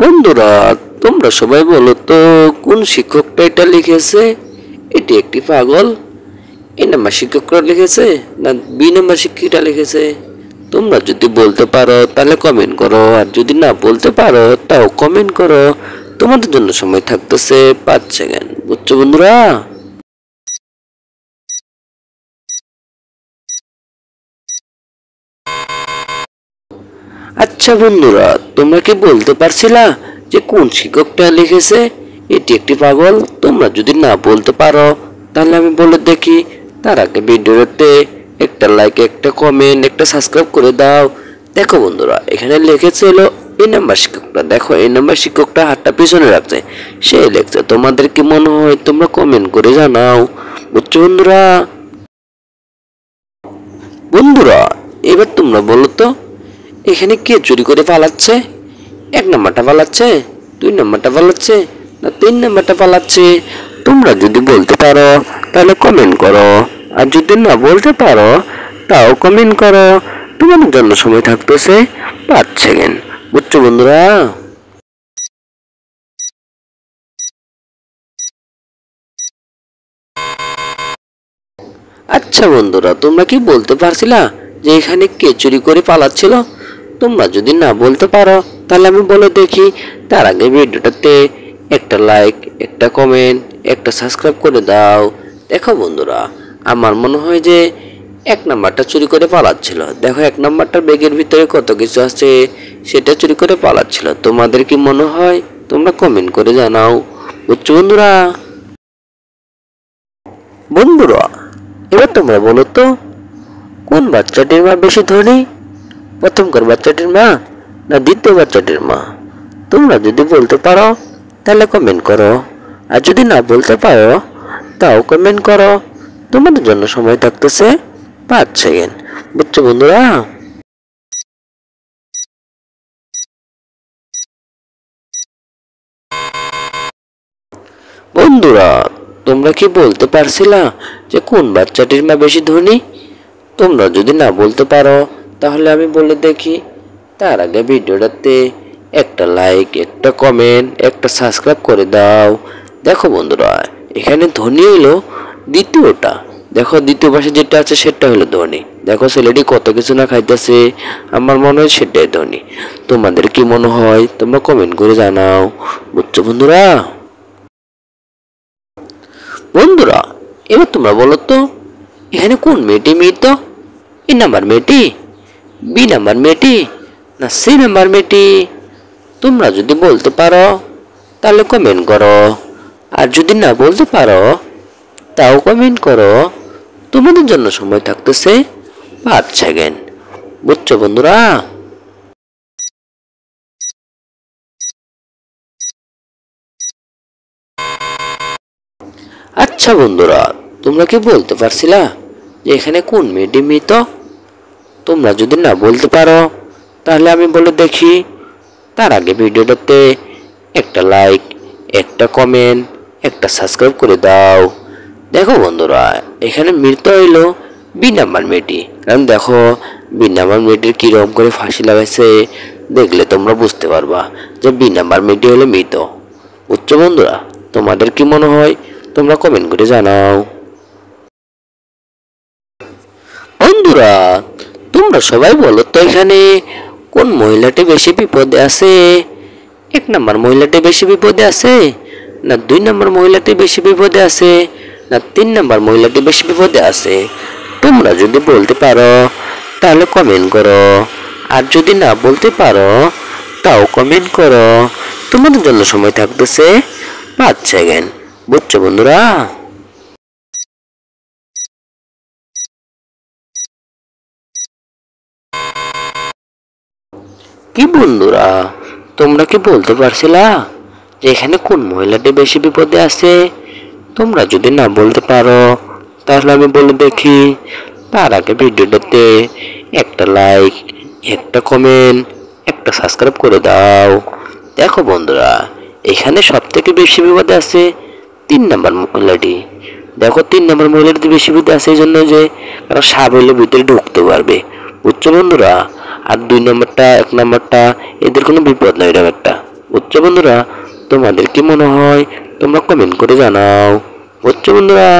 বন্ধুরা, তোমরা সবাই বলো তো কোন শিক্ষকটা এটা লিখেছে? এটি একটি পাগল। এ নাম্বার শিক্ষকরা লিখেছে না বি নাম্বার শিক্ষিকা লিখেছে? তোমরা যদি বলতে পারো তাহলে কমেন্ট করো, আর যদি না বলতে পারো তাও কমেন্ট করো। তোমাদের জন্য সময় থাকতেছে 5 সেকেন্ড। বুঝছো বন্ধুরা? আচ্ছা বন্ধুরা, তোমরা কি বলতে পারছিলা যে কোন শিক্ষকটা লিখেছে এটি একটি পাগল? তোমরা যদি না বলতে পারো তাহলে আমি বলে দেখি। তার আগে ভিডিওতে একটা লাইক, একটা কমেন্ট, একটা সাবস্ক্রাইব করে দাও। দেখো বন্ধুরা, এখানে লিখেছে হলো এই নাম্বার শিক্ষকটা। দেখো এই নাম্বার শিক্ষকটা হাতটা পিছনে রাখছে, সে লিখছে। তোমাদের কি মনে হয়? তোমরা কমেন্ট করে জানাও। বুঝছো বন্ধুরা? বন্ধুরা, এবার তোমরা বলো তো এখানে কে চুরি করে পালাচ্ছে? 1 নাম্বারটা পালাচ্ছে, 2 নাম্বারটা পালাচ্ছে না 3 নাম্বারটা পালাচ্ছে? তোমরা যদি বলতে পারো তাহলে কমেন্ট করো, আর যদি না বলতে পারো তাও কমেন্ট করো। তোমাদের জন্য সময় থাকতেছে 5 সেকেন্ড। বুঝছো বন্ধুরা? আচ্ছা বন্ধুরা, তোমরা কি বলতে পারছিলা যে এখানে কে চুরি করে পালাচ্ছিল? তোমরা যদি না বলতে পারো তাহলে আমি বলে দেখি। তার আগে ভিডিওটাতে একটা লাইক, একটা কমেন্ট, একটা সাবস্ক্রাইব করে দাও। দেখো বন্ধুরা, আমার মনে হয় যে 1 নাম্বারটা চুরি করে পালাচ্ছিল। দেখো 1 নাম্বারটার ব্যাগের ভিতরে কত কিছু আছে, সেটা চুরি করে পালাচ্ছিল। তোমাদের কি মনে হয়? তোমরা কমেন্ট করে জানাও। বুঝছো বন্ধুরা? বন্ধুরা, এবার তোমরা বলো তো কোন বাচ্চাটির মা বেশি ধনী? প্রথমকার বাচ্চাটির মা না দ্বিতীয় বাচ্চাটির মা? তোমরা যদি বলতে পারো তাহলে কমেন্ট করো, আর যদি না বলতে পারো তাও কমেন্ট করো। তোমাদের জন্য সময় থাকতেছে 5 সেকেন্ড। বুঝছো বন্ধুরা? বন্ধুরা, তোমরা কি বলতে পারছিলা যে কোন বাচ্চাটির মা বেশি ধনী? তোমরা যদি না বলতে পারো তাহলে আমি বলে দেখি। তার আগে ভিডিওটাতে একটা লাইক, একটা কমেন্ট, একটা সাবস্ক্রাইব করে দাও। দেখো বন্ধুরা, এখানে ধনী হলো দ্বিতীয়টা। দেখো দ্বিতীয় পাশে যেটা আছে সেটা হলো ধনী। দেখো ছেলেটি কত কিছু না খাইতেছে, আমার মনে হয় সেটাই ধনী। তোমাদের কি মনে হয়? তোমরা কমেন্ট করে জানাও। বুঝছো বন্ধুরা? বন্ধুরা, এবার তোমরা বলো তো এখানে কোন মেয়েটি মৃত? এ নাম্বার মেয়েটি, বি নাম্বার মেয়েটি না সি নাম্বার মেয়েটি? তোমরা যদি বলতে পারো তাহলে কমেন্ট করো, আর যদি না বলতে পারো তাও কমেন্ট করো। তোমাদের জন্য সময় থাকতেছে 5 সেকেন্ড। বুঝছো বন্ধুরা? আচ্ছা বন্ধুরা, তোমরা কি বলতে পারছিলা যে এখানে কোন মেয়েটি মৃত? তোমরা যদি না বলতে পারো তাহলে আমি বলে দেখি। তার আগে ভিডিওটাতে একটা লাইক, একটা কমেন্ট, একটা সাবস্ক্রাইব করে দাও। দেখো বন্ধুরা, এখানে মৃত হইলো বি নাম্বার মেয়েটি। কারণ দেখো বি নাম্বার মেয়েটির কিরকম করে ফাঁসি লাগাইছে, দেখলে তোমরা বুঝতে পারবা যে বি নাম্বার মেয়েটি হলো মৃত। বুঝছো বন্ধুরা? তোমাদের কি মনে হয়? তোমরা কমেন্ট করে জানাও। বন্ধুরা, তোমরা সবাই বলো তো এখানে কোন মহিলাটি বেশি বিপদে আছে? 1 নাম্বার মহিলাটি বেশি বিপদে আছে না 2 নাম্বার মহিলাটি বেশি বিপদে আছে না 3 নাম্বার মহিলাটি বেশি বিপদে আছে? তোমরা যদি বলতে পারো তাহলে কমেন্ট করো, আর যদি না বলতে পারো তাও কমেন্ট করো। তোমাদের জন্য সময় থাকতেছে 5 সেকেন্ড। বুঝছো বন্ধুরা? কি বন্ধুরা, তোমরা কি বলতে পারছিলা যে এখানে কোন মহিলাটি বেশি বিপদে আছে? তোমরা যদি না বলতে পারো তাহলে আমি বলে দেখি। তার আগে ভিডিওটাতে একটা লাইক, একটা কমেন্ট, একটা সাবস্ক্রাইব করে দাও। দেখো বন্ধুরা, এখানে সব থেকে বেশি বিপদে আছে 3 নাম্বার মহিলাটি। দেখো 3 নাম্বার মহিলাটি বেশি বিপদে আছে এই জন্য যে কারণ সাপ হলে ভিতরে ঢুকতে পারবে। বুঝছো বন্ধুরা? আর 2 নাম্বারটা, 1 নাম্বারটা এদের কোনো বিপদ নয়, এরকম একটা। বুঝছো বন্ধুরা, তোমাদের কি মনে হয় তোমরা কমেন্ট করে জানাও। বুঝছো বন্ধুরা?